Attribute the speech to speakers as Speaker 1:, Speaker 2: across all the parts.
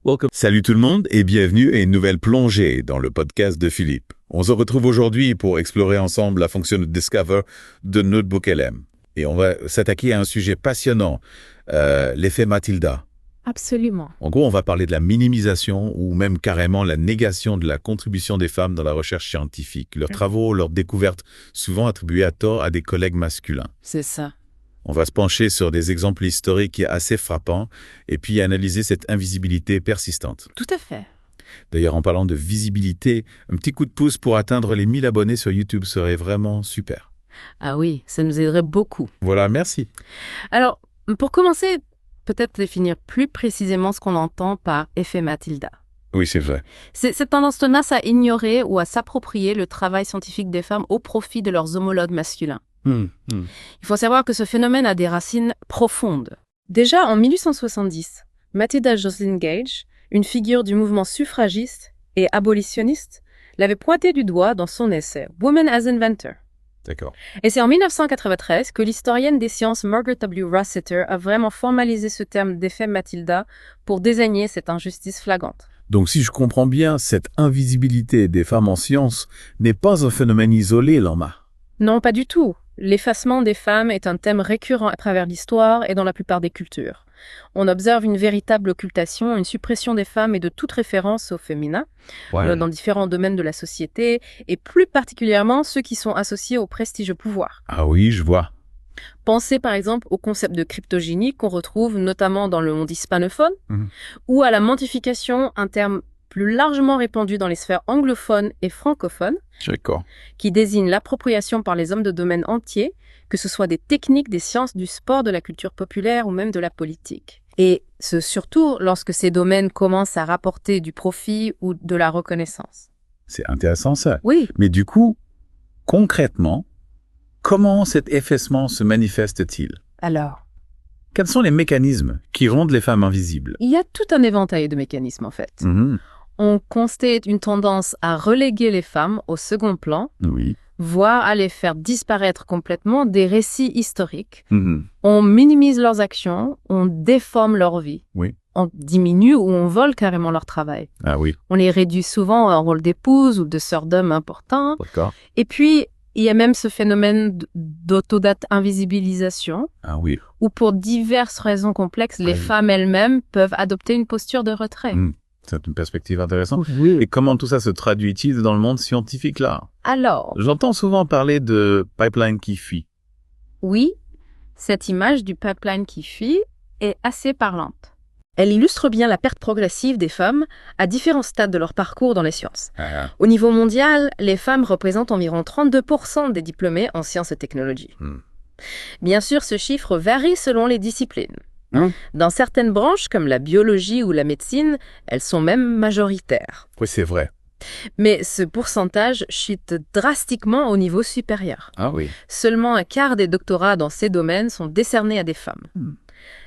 Speaker 1: Welcome. Salut tout le monde et bienvenue à une nouvelle plongée dans le podcast de Philippe. On se retrouve aujourd'hui pour explorer ensemble la fonction de Discover de Notebook LM. Et on va s'attaquer à un sujet passionnant, l'effet Matilda.
Speaker 2: Absolument.
Speaker 1: En gros, on va parler de la minimisation ou même carrément la négation de la contribution des femmes dans la recherche scientifique. Leurs travaux, leurs découvertes, souvent attribuées à tort à des collègues masculins.
Speaker 2: C'est ça.
Speaker 1: On va se pencher sur des exemples historiques assez frappants et puis analyser cette invisibilité persistante.
Speaker 2: Tout à fait.
Speaker 1: D'ailleurs, en parlant de visibilité, un petit coup de pouce pour atteindre les 1000 abonnés sur YouTube serait vraiment super.
Speaker 2: Ah oui, ça nous aiderait beaucoup.
Speaker 1: Voilà, merci.
Speaker 2: Alors, pour commencer, peut-être définir plus précisément ce qu'on entend par effet Matilda.
Speaker 1: Oui, c'est vrai.
Speaker 2: C'est cette tendance tenace à ignorer ou à s'approprier le travail scientifique des femmes au profit de leurs homologues masculins. Il faut savoir que ce phénomène a des racines profondes. Déjà en 1870, Matilda Joslyn Gage, une figure du mouvement suffragiste et abolitionniste, l'avait pointé du doigt dans son essai « Women as Inventor ».
Speaker 1: D'accord.
Speaker 2: Et c'est en 1993 que l'historienne des sciences Margaret W. Rossiter a vraiment formalisé ce terme d'effet Matilda pour désigner cette injustice flagrante.
Speaker 1: Donc si je comprends bien, cette invisibilité des femmes en sciences n'est pas un phénomène isolé, Lama.
Speaker 2: Non, pas du tout. L'effacement des femmes est un thème récurrent à travers l'histoire et dans la plupart des cultures. On observe une véritable occultation, une suppression des femmes et de toute référence au féminin dans différents domaines de la société, et plus particulièrement ceux qui sont associés au prestigieux pouvoir.
Speaker 1: Ah oui, je vois.
Speaker 2: Pensez par exemple au concept de cryptogénie qu'on retrouve notamment dans le monde hispanophone, ou à la mentification, un terme plus largement répandu dans les sphères anglophones et francophones,
Speaker 1: D'accord.
Speaker 2: qui désigne l'appropriation par les hommes de domaines entiers, que ce soit des techniques, des sciences, du sport, de la culture populaire ou même de la politique. Et ce surtout lorsque ces domaines commencent à rapporter du profit ou de la reconnaissance.
Speaker 1: C'est intéressant ça.
Speaker 2: Oui.
Speaker 1: Mais du coup, concrètement, comment cet effacement se manifeste-t-il?
Speaker 2: Alors,
Speaker 1: Quels sont les mécanismes qui rendent les femmes invisibles?
Speaker 2: il y a tout un éventail de mécanismes en fait. On constate une tendance à reléguer les femmes au second plan,
Speaker 1: Oui.
Speaker 2: voire à les faire disparaître complètement des récits historiques. On minimise leurs actions, on déforme leur vie.
Speaker 1: Oui.
Speaker 2: On diminue ou on vole carrément leur travail.
Speaker 1: Ah oui,
Speaker 2: On les réduit souvent à un rôle d'épouse ou de sœur d'homme important.
Speaker 1: d'accord.
Speaker 2: Et puis, il y a même ce phénomène d'auto-invisibilisation,
Speaker 1: Ah oui.
Speaker 2: où pour diverses raisons complexes, les femmes elles-mêmes peuvent adopter une posture de retrait.
Speaker 1: C'est une perspective intéressante.
Speaker 2: Oui.
Speaker 1: Et comment tout ça se traduit-il dans le monde scientifique là?
Speaker 2: Alors,
Speaker 1: J'entends souvent parler de pipeline qui fuit.
Speaker 2: oui, cette image du pipeline qui fuit est assez parlante. Elle illustre bien la perte progressive des femmes à différents stades de leur parcours dans les sciences. Au niveau mondial, les femmes représentent environ 32% des diplômés en sciences et technologies. Bien sûr, ce chiffre varie selon les disciplines. Dans certaines branches, comme la biologie ou la médecine, elles sont même majoritaires.
Speaker 1: Oui, c'est vrai.
Speaker 2: Mais ce pourcentage chute drastiquement au niveau supérieur.
Speaker 1: Ah oui.
Speaker 2: Seulement un quart des doctorats dans ces domaines sont décernés à des femmes.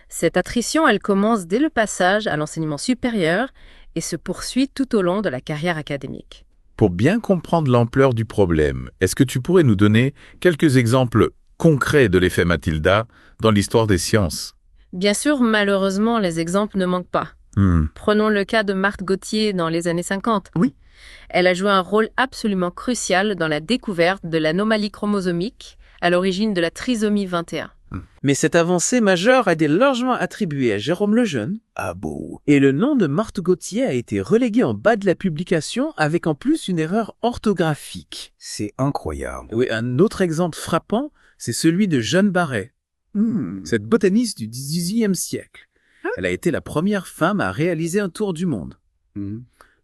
Speaker 2: Cette attrition, elle commence dès le passage à l'enseignement supérieur et se poursuit tout au long de la carrière académique.
Speaker 1: Pour bien comprendre l'ampleur du problème, est-ce que tu pourrais nous donner quelques exemples concrets de l'effet Matilda dans l'histoire des sciences?
Speaker 2: Bien sûr, malheureusement, les exemples ne manquent pas. Prenons le cas de Marthe Gauthier dans les années 50.
Speaker 1: Oui.
Speaker 2: Elle a joué un rôle absolument crucial dans la découverte de l'anomalie chromosomique à l'origine de la trisomie 21.
Speaker 3: Mais cette avancée majeure a été largement attribuée à Jérôme Lejeune.
Speaker 1: Ah bon.
Speaker 3: Et le nom de Marthe Gauthier a été relégué en bas de la publication avec en plus une erreur orthographique.
Speaker 4: C'est incroyable.
Speaker 3: Oui, un autre exemple frappant, c'est celui de Jeanne Barret, cette botaniste du XVIIIe siècle. Elle a été la première femme à réaliser un tour du monde.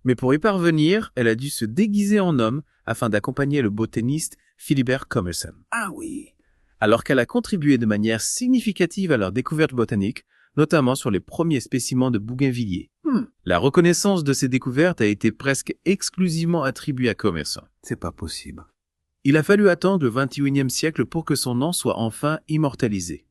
Speaker 3: Mais pour y parvenir, elle a dû se déguiser en homme afin d'accompagner le botaniste Philibert Commerson.
Speaker 4: Ah oui.
Speaker 3: Alors qu'elle a contribué de manière significative à leur découverte botanique, notamment sur les premiers spécimens de bougainvilliers. La reconnaissance de ces découvertes a été presque exclusivement attribuée à Commerson.
Speaker 4: C'est pas possible.
Speaker 3: Il a fallu attendre le XXIe siècle pour que son nom soit enfin immortalisé,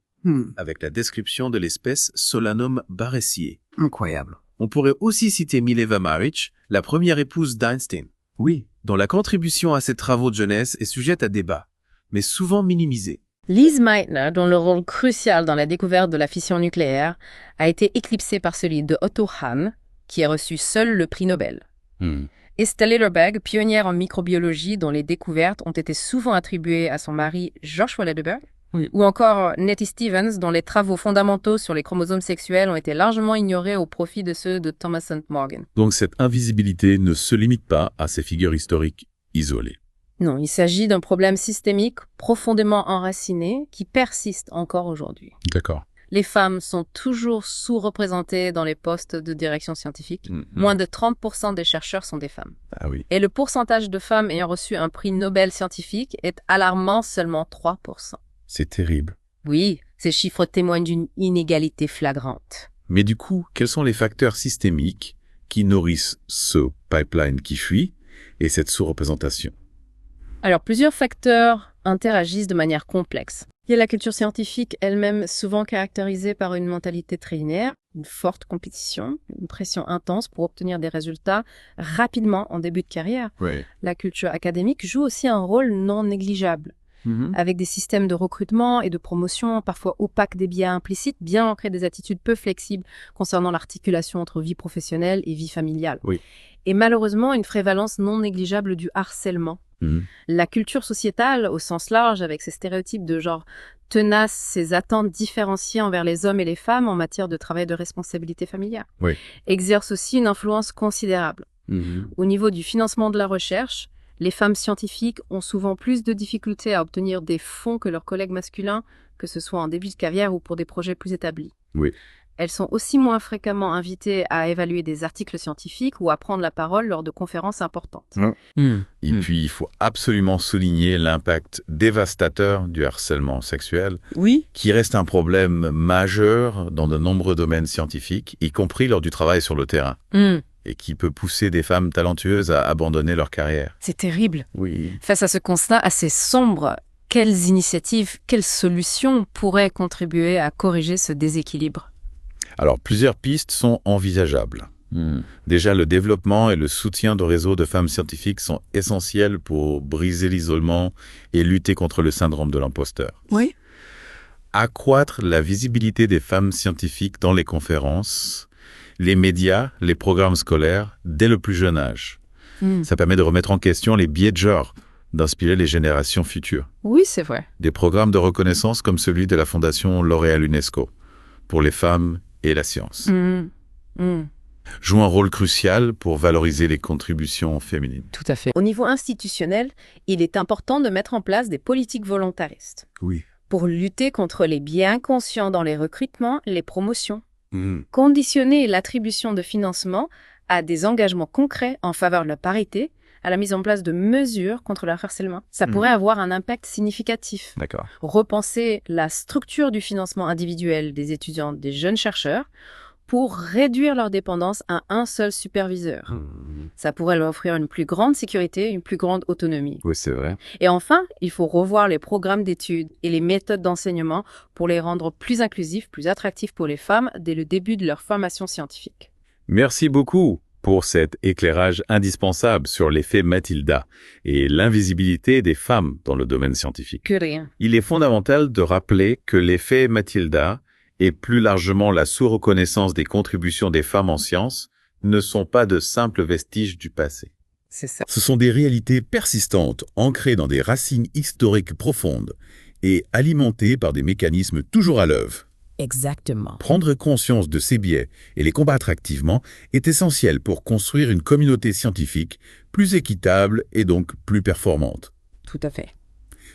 Speaker 3: avec la description de l'espèce Solanum barrecier.
Speaker 4: Incroyable.
Speaker 3: On pourrait aussi citer Mileva Maric, la première épouse d'Einstein,
Speaker 4: Oui.
Speaker 3: dont la contribution à ses travaux de jeunesse est sujette à débat, mais souvent minimisée.
Speaker 2: Lise Meitner, dont le rôle crucial dans la découverte de la fission nucléaire a été éclipsé par celui de Otto Hahn, qui a reçu seule le prix Nobel. Et Stella Lederberg, pionnière en microbiologie dont les découvertes ont été souvent attribuées à son mari Joshua Lederberg. Ou encore Nettie Stevens, dont les travaux fondamentaux sur les chromosomes sexuels ont été largement ignorés au profit de ceux de Thomas St. Morgan.
Speaker 1: Donc cette invisibilité ne se limite pas à ces figures historiques isolées.
Speaker 2: Non, il s'agit d'un problème systémique profondément enraciné qui persiste encore aujourd'hui.
Speaker 1: D'accord.
Speaker 2: Les femmes sont toujours sous-représentées dans les postes de direction scientifique. Moins de 30% des chercheurs sont des femmes.
Speaker 1: Ah oui.
Speaker 2: Et le pourcentage de femmes ayant reçu un prix Nobel scientifique est alarmant, seulement 3%.
Speaker 1: C'est terrible.
Speaker 2: Oui, ces chiffres témoignent d'une inégalité flagrante.
Speaker 1: Mais du coup, quels sont les facteurs systémiques qui nourrissent ce pipeline qui fuit et cette sous-représentation?
Speaker 2: Alors, plusieurs facteurs interagissent de manière complexe. Il y a la culture scientifique elle-même souvent caractérisée par une mentalité très linéaire, une forte compétition, une pression intense pour obtenir des résultats rapidement en début de carrière.
Speaker 1: Oui.
Speaker 2: La culture académique joue aussi un rôle non négligeable. Avec des systèmes de recrutement et de promotion parfois opaques, des biais implicites, bien ancrés, des attitudes peu flexibles concernant l'articulation entre vie professionnelle et vie familiale.
Speaker 1: Oui.
Speaker 2: Et malheureusement, une prévalence non négligeable du harcèlement. La culture sociétale, au sens large, avec ses stéréotypes de genre tenace, ses attentes différenciées envers les hommes et les femmes en matière de travail de responsabilité familiale, exerce aussi une influence considérable. Au niveau du financement de la recherche, les femmes scientifiques ont souvent plus de difficultés à obtenir des fonds que leurs collègues masculins, que ce soit en début de carrière ou pour des projets plus établis.
Speaker 1: Oui.
Speaker 2: Elles sont aussi moins fréquemment invitées à évaluer des articles scientifiques ou à prendre la parole lors de conférences importantes.
Speaker 1: Et puis, il faut absolument souligner l'impact dévastateur du harcèlement sexuel, qui reste un problème majeur dans de nombreux domaines scientifiques, y compris lors du travail sur le terrain. Et qui peut pousser des femmes talentueuses à abandonner leur carrière.
Speaker 2: C'est terrible.
Speaker 1: Oui.
Speaker 2: Face à ce constat assez sombre, quelles initiatives, quelles solutions pourraient contribuer à corriger ce déséquilibre?
Speaker 1: Alors, plusieurs pistes sont envisageables. Déjà, le développement et le soutien de réseaux de femmes scientifiques sont essentiels pour briser l'isolement et lutter contre le syndrome de l'imposteur.
Speaker 2: Oui.
Speaker 1: Accroître la visibilité des femmes scientifiques dans les conférences, les médias, les programmes scolaires, dès le plus jeune âge. Ça permet de remettre en question les biais de genre, d'inspirer les générations futures.
Speaker 2: Oui, c'est vrai.
Speaker 1: Des programmes de reconnaissance comme celui de la Fondation L'Oréal UNESCO, pour les femmes et la science. Jouent un rôle crucial pour valoriser les contributions féminines.
Speaker 2: Tout à fait. Au niveau institutionnel, il est important de mettre en place des politiques volontaristes.
Speaker 1: Oui.
Speaker 2: Pour lutter contre les biais inconscients dans les recrutements, les promotions. Conditionner l'attribution de financement à des engagements concrets en faveur de la parité, à la mise en place de mesures contre le harcèlement. Ça pourrait avoir un impact significatif.
Speaker 1: D'accord.
Speaker 2: Repenser la structure du financement individuel des étudiants, des jeunes chercheurs, pour réduire leur dépendance à un seul superviseur. Ça pourrait leur offrir une plus grande sécurité, une plus grande autonomie.
Speaker 1: Oui, c'est vrai.
Speaker 2: Et enfin, il faut revoir les programmes d'études et les méthodes d'enseignement pour les rendre plus inclusifs, plus attractifs pour les femmes dès le début de leur formation scientifique.
Speaker 1: Merci beaucoup pour cet éclairage indispensable sur l'effet Mathilda et l'invisibilité des femmes dans le domaine scientifique.
Speaker 2: Que rien.
Speaker 1: Il est fondamental de rappeler que l'effet Mathilda et plus largement la sous-reconnaissance des contributions des femmes en sciences ne sont pas de simples vestiges du passé.
Speaker 2: C'est ça.
Speaker 1: Ce sont des réalités persistantes, ancrées dans des racines historiques profondes et alimentées par des mécanismes toujours à l'œuvre.
Speaker 2: Exactement.
Speaker 1: Prendre conscience de ces biais et les combattre activement est essentiel pour construire une communauté scientifique plus équitable et donc plus performante.
Speaker 2: Tout à fait.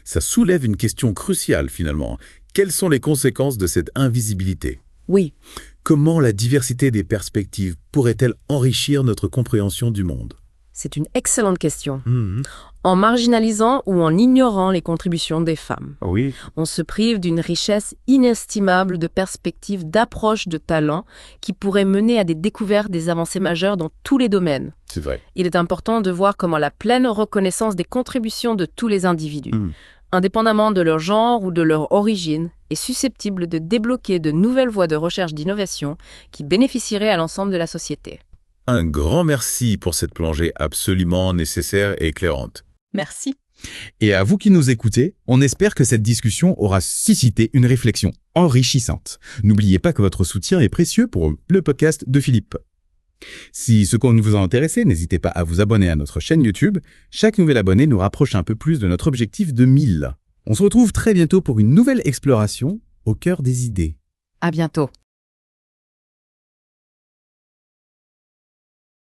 Speaker 1: Ça soulève une question cruciale finalement. Quelles sont les conséquences de cette invisibilité?
Speaker 2: Oui.
Speaker 1: Comment la diversité des perspectives pourrait-elle enrichir notre compréhension du monde?
Speaker 2: C'est une excellente question. En marginalisant ou en ignorant les contributions des femmes, on se prive d'une richesse inestimable de perspectives, d'approches, de talents qui pourraient mener à des découvertes, des avancées majeures dans tous les domaines.
Speaker 1: C'est vrai.
Speaker 2: Il est important de voir comment la pleine reconnaissance des contributions de tous les individus, indépendamment de leur genre ou de leur origine, est susceptible de débloquer de nouvelles voies de recherche d'innovation qui bénéficieraient à l'ensemble de la société.
Speaker 1: Un grand merci pour cette plongée absolument nécessaire et éclairante.
Speaker 2: Merci.
Speaker 5: Et à vous qui nous écoutez, on espère que cette discussion aura suscité une réflexion enrichissante. N'oubliez pas que votre soutien est précieux pour le podcast de Philippe. Si ce contenu vous a intéressé, n'hésitez pas à vous abonner à notre chaîne YouTube. Chaque nouvel abonné nous rapproche un peu plus de notre objectif de 1000. On se retrouve très bientôt pour une nouvelle exploration au cœur des idées.
Speaker 2: À bientôt.